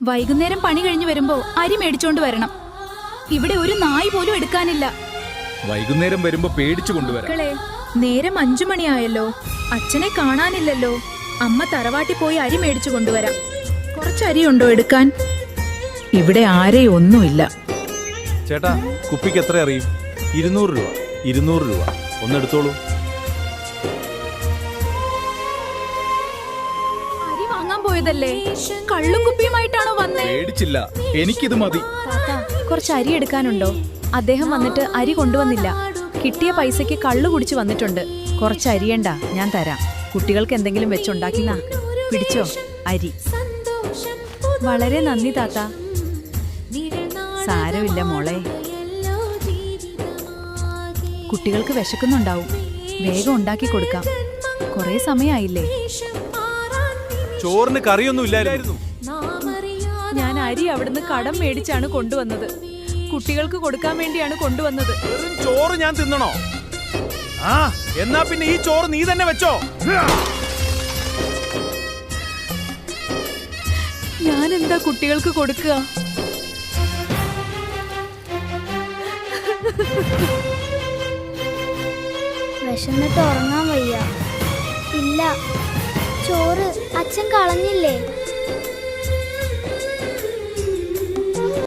വൈകുന്നേരം പണി കഴിഞ്ഞു വരുമ്പോ അരി മേടിച്ചോണ്ട് വരണം. ഇവിടെ ഒരു നായി പോലും എടുക്കാനില്ല. വൈകുന്നേരം വരുമ്പോ പേടിച്ചു കൊണ്ടുവരാം. മക്കളെ, നേരം 5 മണിയായല്ലോ. അച്ഛനെ കാണാനില്ലല്ലോ. അമ്മ തറവാട്ടി പോയി അരി മേടിച്ചു കൊണ്ടുവരാം. കുറച്ച് അരിയുണ്ടോ എടുക്കാൻ? ഇവിടെ ആരെയും ഒന്നുമില്ല. ചേട്ടാ, കുപ്പിക്ക് എത്ര അറിയും? 200 രൂപ. 200 രൂപ ഒന്നെടുത്തോളൂ. അരി വാങ്ങാൻ പോയതല്ലേ? കള്ളും കുപ്പിയുമായിട്ടാണോ വന്നേ? പേടിച്ചില്ല, എനിക്കിത് മതി. താത്ത, കുറച്ച് അരി എടുക്കാനുണ്ടോ? അദ്ദേഹം വന്നിട്ട് അരി കൊണ്ടുവന്നില്ല. കിട്ടിയ പൈസയ്ക്ക് കള്ളു കുടിച്ചു വന്നിട്ടുണ്ട്. കുറച്ച് അരിയണ്ട, ഞാൻ തരാം. കുട്ടികൾക്ക് എന്തെങ്കിലും വെച്ചുണ്ടാക്കിന. പിടിച്ചോ അരി. വളരെ നന്ദി താത്ത. സാരമില്ല മോളെ. കുട്ടികൾക്ക് വിശക്കുന്നുണ്ടാവും. വേഗം ഉണ്ടാക്കി കൊടുക്കാം. കുറെ സമയമായില്ലേ. ചോറിന് കറിയൊന്നും ഇല്ലായിരുന്നു. ഞാൻ അരി അവിടുന്ന് കടം മേടിച്ചാണ് കൊണ്ടുവന്നത്. കുട്ടികൾക്ക് കൊടുക്കാൻ വേണ്ടിയാണ് കൊണ്ടുവന്നത്. ചോറ് ഞാൻ തിന്നണോ? ആ, എന്നാ പിന്നെ ഈ ചോറ് നീ തന്നെ വെച്ചോ. ഞാൻ എന്താ കുട്ടികൾക്ക് കൊടുക്കുക? വിശന്നിട്ട് ഉറങ്ങാൻ വയ്യ. ഇല്ല, ചോറ് അച്ഛൻ കളഞ്ഞില്ലേ?